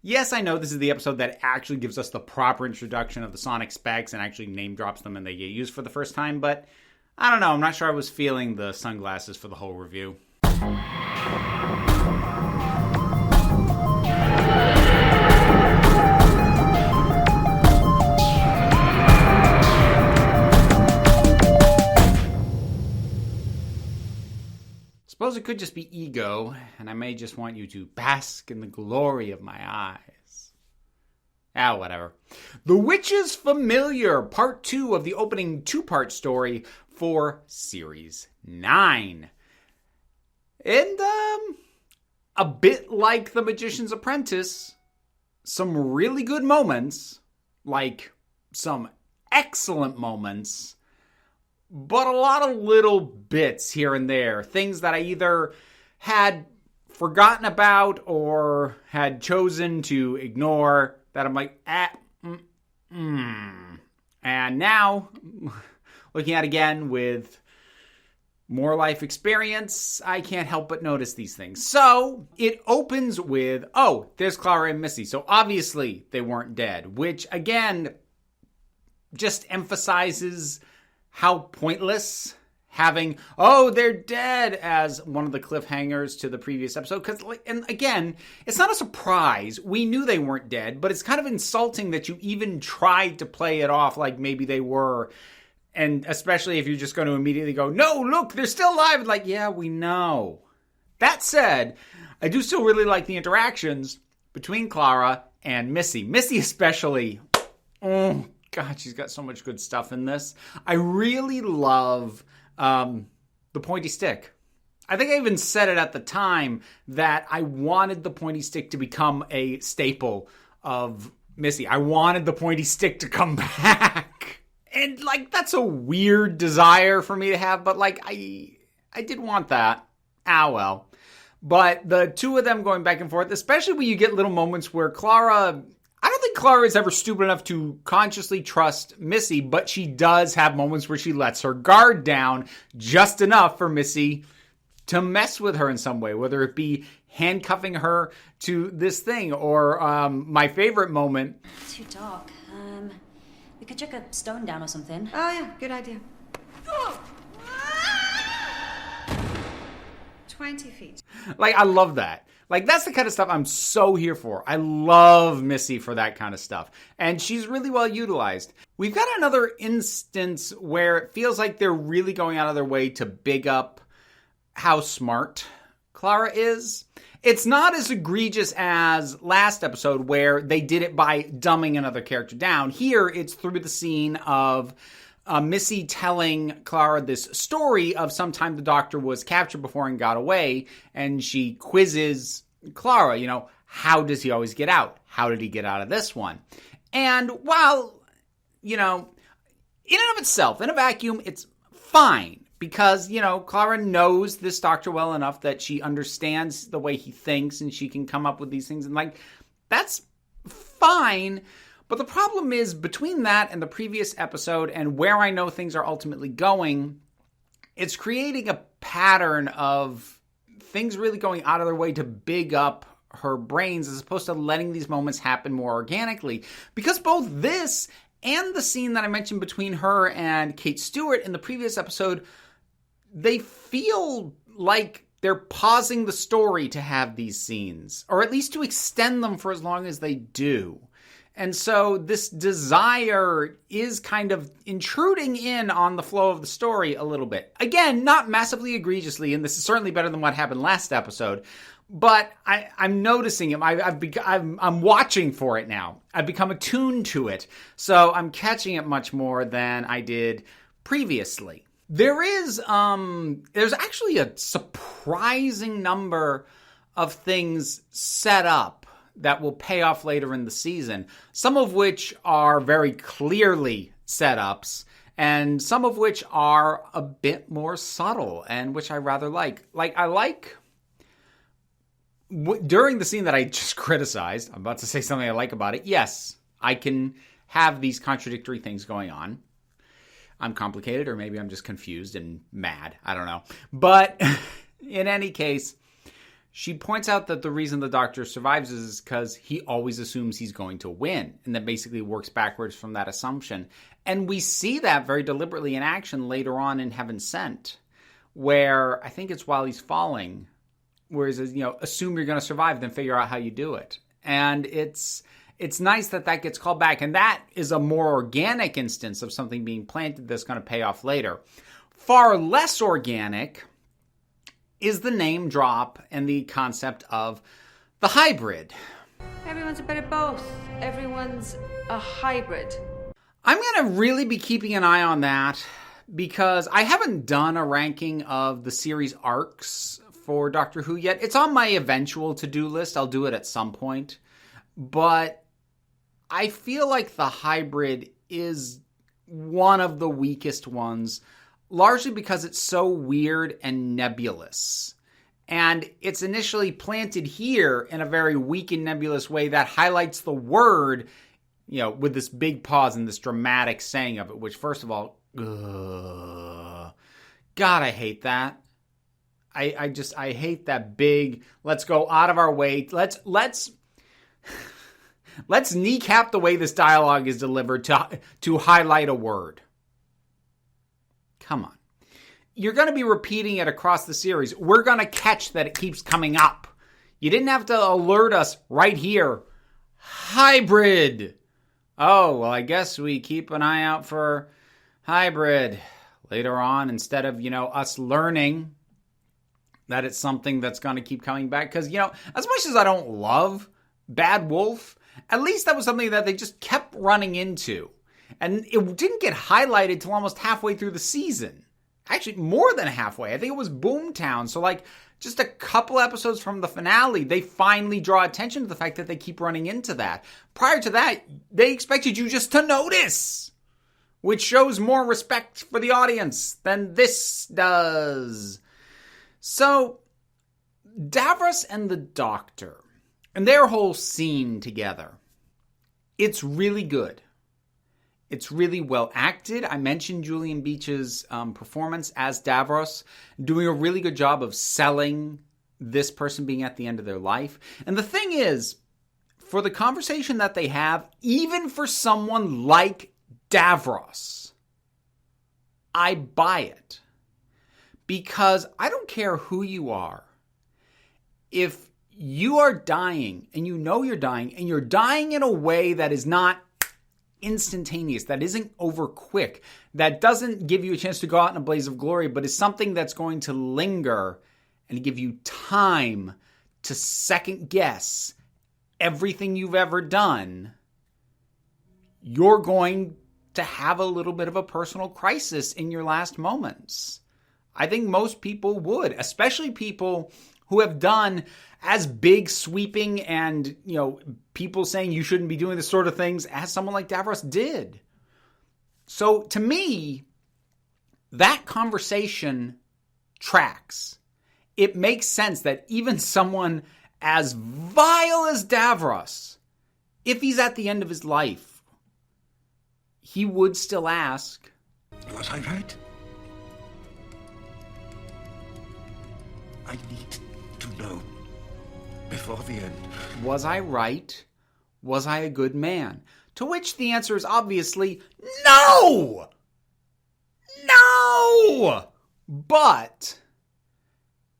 Yes, I know this is the episode that actually gives us the proper introduction of the Sonic specs and actually name drops them and they get used for the first time, but I don't know. I'm not sure I was feeling the sunglasses for the whole review. Suppose it could just be ego, and I may just want you to bask in the glory of my eyes. Whatever. The Witch's Familiar, Part 2 of the opening two-part story for Series 9. And, a bit like The Magician's Apprentice, some really good moments, like some excellent moments, but a lot of little bits here and there. Things that I either had forgotten about or had chosen to ignore that I'm like, And now, looking at it again with more life experience, I can't help but notice these things. So, it opens with, there's Clara and Missy. So, obviously, they weren't dead. Which, again, just emphasizes how pointless having, they're dead as one of the cliffhangers to the previous episode. And again, it's not a surprise. We knew they weren't dead, but it's kind of insulting that you even tried to play it off like maybe they were. And especially if you're just going to immediately go, no, look, they're still alive. Like, yeah, we know. That said, I do still really like the interactions between Clara and Missy. Missy especially. God, she's got so much good stuff in this. I really love the pointy stick. I think I even said it at the time that I wanted the pointy stick to become a staple of Missy. I wanted the pointy stick to come back. And, that's a weird desire for me to have, but, I did want that. Well. But the two of them going back and forth, especially when you get little moments where Clara... I don't think Clara is ever stupid enough to consciously trust Missy, but she does have moments where she lets her guard down just enough for Missy to mess with her in some way, whether it be handcuffing her to this thing or my favorite moment. It's too dark. We could chuck a stone down or something. Oh, yeah, good idea. 20 feet. I love that. That's the kind of stuff I'm so here for. I love Missy for that kind of stuff. And she's really well utilized. We've got another instance where it feels like they're really going out of their way to big up how smart Clara is. It's not as egregious as last episode where they did it by dumbing another character down. Here, it's through the scene of Missy telling Clara this story of sometime the doctor was captured before and got away, and she quizzes Clara, how does he always get out? How did he get out of this one? And while, in and of itself, in a vacuum, it's fine because, Clara knows this doctor well enough that she understands the way he thinks and she can come up with these things and that's fine. But the problem is, between that and the previous episode and where I know things are ultimately going, it's creating a pattern of things really going out of their way to big up her brains as opposed to letting these moments happen more organically. Because both this and the scene that I mentioned between her and Kate Stewart in the previous episode, they feel like they're pausing the story to have these scenes, or at least to extend them for as long as they do. And so this desire is kind of intruding in on the flow of the story a little bit. Again, not massively egregiously, and this is certainly better than what happened last episode. But I'm noticing it. I'm watching for it now. I've become attuned to it. So I'm catching it much more than I did previously. There's actually a surprising number of things set up that will pay off later in the season, some of which are very clearly setups, and some of which are a bit more subtle, and which I rather like. During the scene that I just criticized, I'm about to say something I like about it. Yes, I can have these contradictory things going on. I'm complicated, or maybe I'm just confused and mad. I don't know. But in any case, She points out that the reason the Doctor survives is because he always assumes he's going to win, and that basically works backwards from that assumption. And we see that very deliberately in action later on in Heaven Sent, where I think it's while he's falling, where he says, assume you're going to survive, then figure out how you do it. And it's nice that gets called back, and that is a more organic instance of something being planted that's going to pay off later. Far less organic is the name drop and the concept of the hybrid. Everyone's a bit of both. Everyone's a hybrid. I'm going to really be keeping an eye on that because I haven't done a ranking of the series arcs for Doctor Who yet. It's on my eventual to-do list. I'll do it at some point. But I feel like the hybrid is one of the weakest ones, largely because it's so weird and nebulous. And it's initially planted here in a very weak and nebulous way that highlights the word, with this big pause and this dramatic saying of it, which, first of all, God, I hate that. I hate that big, let's go out of our way. Let's kneecap the way this dialogue is delivered to highlight a word. Come on. You're going to be repeating it across the series. We're going to catch that it keeps coming up. You didn't have to alert us right here. Hybrid. Oh, well, I guess we keep an eye out for hybrid later on instead of, us learning that it's something that's going to keep coming back. Because, as much as I don't love Bad Wolf, at least that was something that they just kept running into. And it didn't get highlighted till almost halfway through the season. Actually, more than halfway. I think it was Boomtown. So, just a couple episodes from the finale, they finally draw attention to the fact that they keep running into that. Prior to that, they expected you just to notice, which shows more respect for the audience than this does. So, Davros and the Doctor, and their whole scene together, it's really good. It's really well acted. I mentioned Julian Beach's performance as Davros, doing a really good job of selling this person being at the end of their life. And the thing is, for the conversation that they have, even for someone like Davros, I buy it. Because I don't care who you are. If you are dying and you know you're dying in a way that is not instantaneous, that isn't over quick, that doesn't give you a chance to go out in a blaze of glory, but is something that's going to linger and give you time to second guess everything you've ever done, you're going to have a little bit of a personal crisis in your last moments. I think most people would, especially people who have done as big, sweeping, and, people saying you shouldn't be doing this sort of things as someone like Davros did. So, to me, that conversation tracks. It makes sense that even someone as vile as Davros, if he's at the end of his life, he would still ask, was I right? I need to know before the end. Was I right? Was I a good man? To which the answer is obviously no! No! But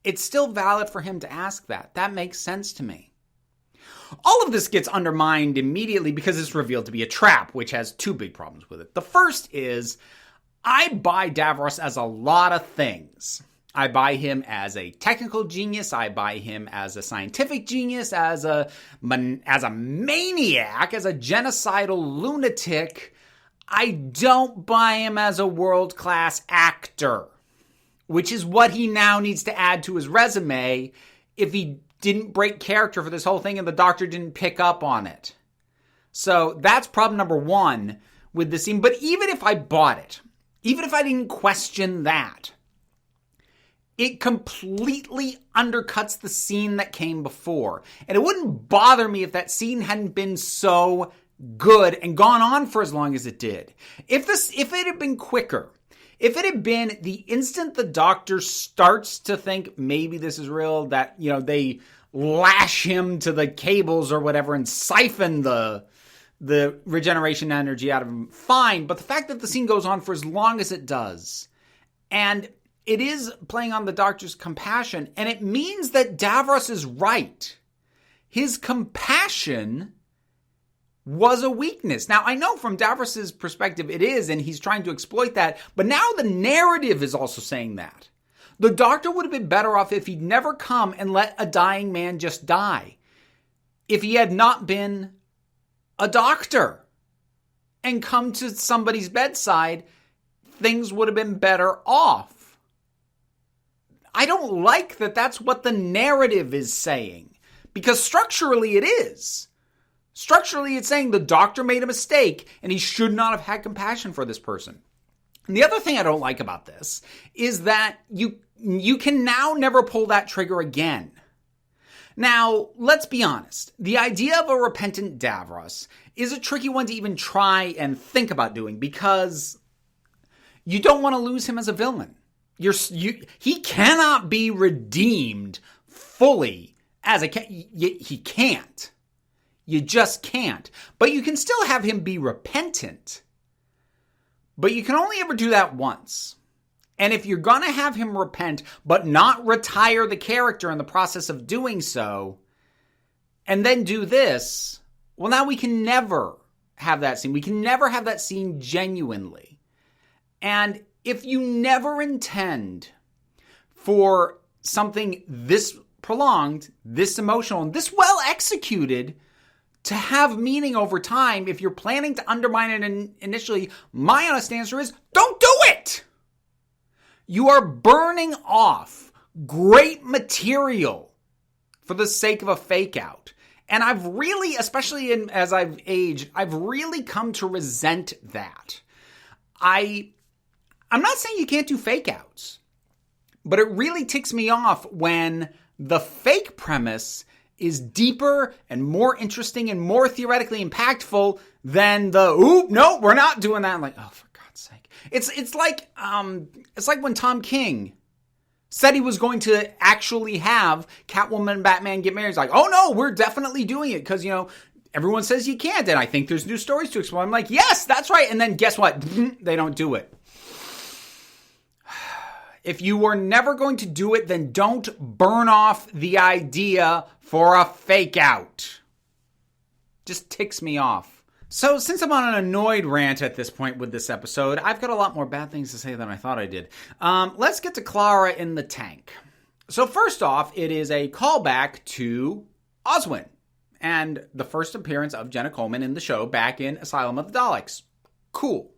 it's still valid for him to ask that. That makes sense to me. All of this gets undermined immediately because it's revealed to be a trap, which has two big problems with it. The first is, I buy Davros as a lot of things. I buy him as a technical genius. I buy him as a scientific genius, as a maniac, as a genocidal lunatic. I don't buy him as a world-class actor, which is what he now needs to add to his resume if he didn't break character for this whole thing and the Doctor didn't pick up on it. So that's problem number one with the scene. But even if I bought it, even if I didn't question that, it completely undercuts the scene that came before. And it wouldn't bother me if that scene hadn't been so good and gone on for as long as it did. If it had been quicker, If it had been the instant the Doctor starts to think maybe this is real, that, they lash him to the cables or whatever and siphon the regeneration energy out of him, fine. But the fact that the scene goes on for as long as it does, and it is playing on the Doctor's compassion, and it means that Davros is right. His compassion was a weakness. Now, I know from Davros' perspective it is, and he's trying to exploit that, but now the narrative is also saying that. The Doctor would have been better off if he'd never come and let a dying man just die. If he had not been a doctor and come to somebody's bedside, things would have been better off. I don't like that that's what the narrative is saying, because structurally it is. Structurally, it's saying the Doctor made a mistake and he should not have had compassion for this person. And the other thing I don't like about this is that you can now never pull that trigger again. Now, let's be honest. The idea of a repentant Davros is a tricky one to even try and think about doing, because you don't want to lose him as a villain. He cannot be redeemed fully as he can't. You just can't. But you can still have him be repentant. But you can only ever do that once. And if you're going to have him repent, but not retire the character in the process of doing so, and then do this, well, now we can never have that scene. We can never have that scene genuinely. And if you never intend for something this prolonged, this emotional, and this well executed to have meaning over time, if you're planning to undermine it initially, my honest answer is, don't do it! You are burning off great material for the sake of a fake out. And I've really, especially as I've aged, I've really come to resent that. I'm not saying you can't do fake outs, but it really ticks me off when the fake premise is deeper and more interesting and more theoretically impactful than no, we're not doing that. I'm like, oh, for God's sake. It's like when Tom King said he was going to actually have Catwoman and Batman get married. He's like, oh no, we're definitely doing it because, everyone says you can't, and I think there's new stories to explore. I'm like, yes, that's right. And then guess what? They don't do it. If you were never going to do it, then don't burn off the idea for a fake out. Just ticks me off. So since I'm on an annoyed rant at this point with this episode, I've got a lot more bad things to say than I thought I did. Let's get to Clara in the tank. So first off, it is a callback to Oswald and the first appearance of Jenna Coleman in the show back in Asylum of the Daleks. Cool.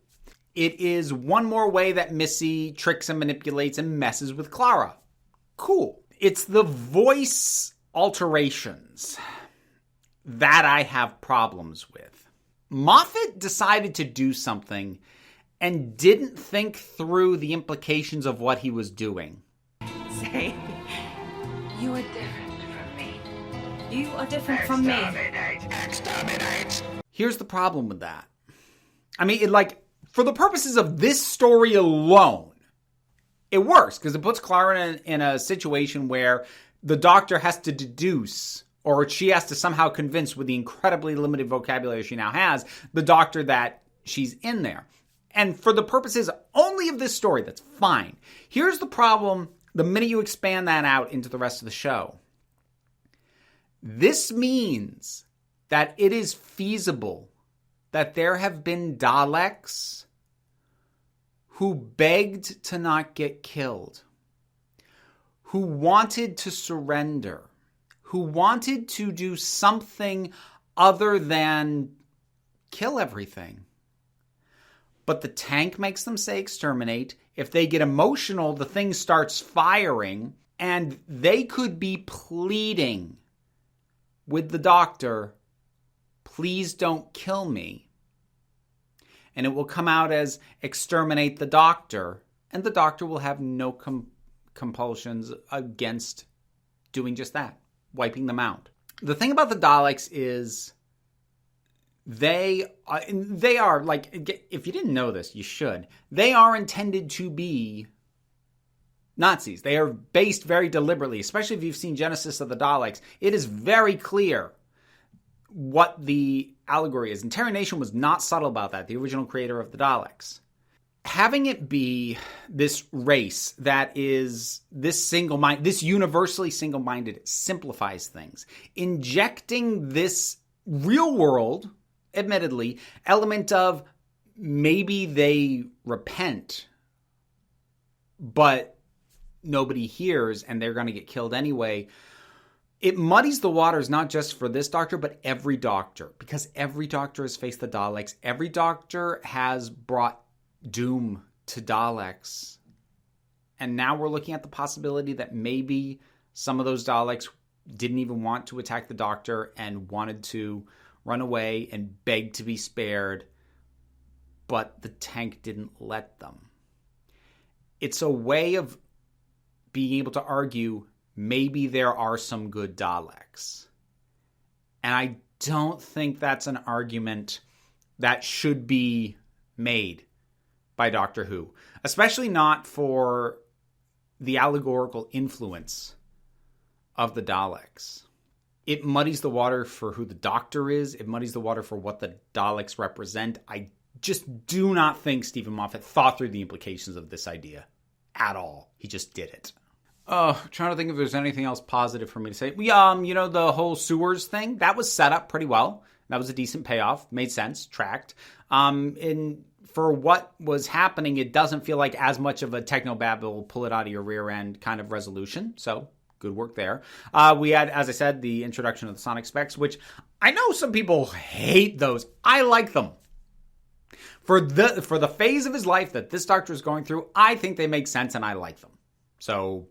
It is one more way that Missy tricks and manipulates and messes with Clara. Cool. It's the voice alterations that I have problems with. Moffat decided to do something and didn't think through the implications of what he was doing. Say, you are different from me. You are different from me. Exterminate! Here's the problem with that. I mean, for the purposes of this story alone, it works because it puts Clara in a situation where the Doctor has to deduce, or she has to somehow convince with the incredibly limited vocabulary she now has, the Doctor that she's in there. And for the purposes only of this story, that's fine. Here's the problem the minute you expand that out into the rest of the show. This means that it is feasible that there have been Daleks who begged to not get killed, who wanted to surrender, who wanted to do something other than kill everything. But the tank makes them say exterminate. If they get emotional, the thing starts firing, and they could be pleading with the Doctor, please don't kill me. And it will come out as exterminate the Doctor, and the Doctor will have no compulsions against doing just that, wiping them out. The thing about the Daleks is They are, like, if you didn't know this, you should. They are intended to be Nazis. They are based very deliberately, especially if you've seen Genesis of the Daleks. It is very clear what the allegory is. And Terry Nation was not subtle about that, the original creator of the Daleks. Having it be this race that is this universally single-minded simplifies things. Injecting this real world, admittedly, element of maybe they repent, but nobody hears and they're going to get killed anyway. It muddies the waters not just for this doctor, but every doctor. Because every doctor has faced the Daleks. Every doctor has brought doom to Daleks. And now we're looking at the possibility that maybe some of those Daleks didn't even want to attack the doctor and wanted to run away and beg to be spared, but the tank didn't let them. It's a way of being able to argue maybe there are some good Daleks. And I don't think that's an argument that should be made by Doctor Who, especially not for the allegorical influence of the Daleks. It muddies the water for who the Doctor is. It muddies the water for what the Daleks represent. I just do not think Stephen Moffat thought through the implications of this idea at all. He just did it. Trying to think if there's anything else positive for me to say. The whole sewers thing, that was set up pretty well. That was a decent payoff. Made sense. Tracked. For what was happening, it doesn't feel like as much of a technobabble, pull it out of your rear end kind of resolution. So, good work there. We had, as I said, the introduction of the sonic specs, which I know some people hate those. I like them. For the phase of his life that this doctor is going through, I think they make sense and I like them. So,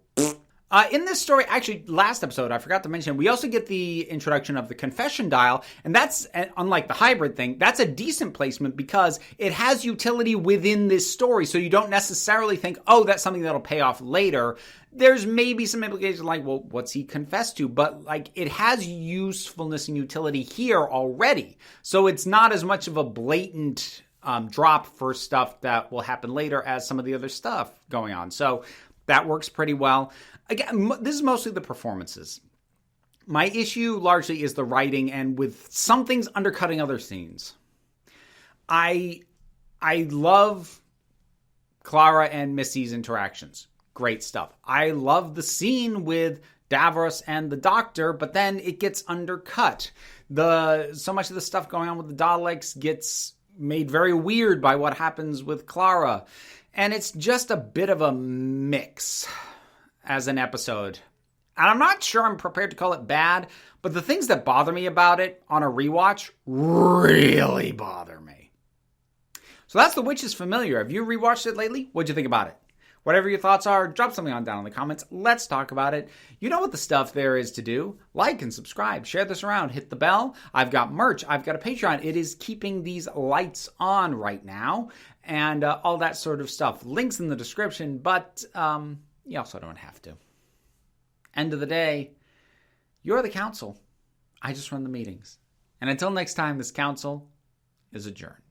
in this story, actually, last episode, I forgot to mention, we also get the introduction of the confession dial, and that's, unlike the hybrid thing, that's a decent placement because it has utility within this story, so you don't necessarily think, oh, that's something that'll pay off later. There's maybe some implications like, well, what's he confessed to? But, like, it has usefulness and utility here already, so it's not as much of a blatant drop for stuff that will happen later as some of the other stuff going on. So that works pretty well. Again, this is mostly the performances. My issue largely is the writing and with some things undercutting other scenes. I love Clara and Missy's interactions. Great stuff. I love the scene with Davros and the Doctor, but then it gets undercut. So much of the stuff going on with the Daleks gets made very weird by what happens with Clara. And it's just a bit of a mix as an episode. And I'm not sure I'm prepared to call it bad, but the things that bother me about it on a rewatch really bother me. So that's The Witch is Familiar. Have you rewatched it lately? What'd you think about it? Whatever your thoughts are, drop something on down in the comments. Let's talk about it. You know what the stuff there is to do. Like and subscribe. Share this around. Hit the bell. I've got merch. I've got a Patreon. It is keeping these lights on right now. And all that sort of stuff. Links in the description, but you also don't have to. End of the day, you're the council. I just run the meetings. And until next time, this council is adjourned.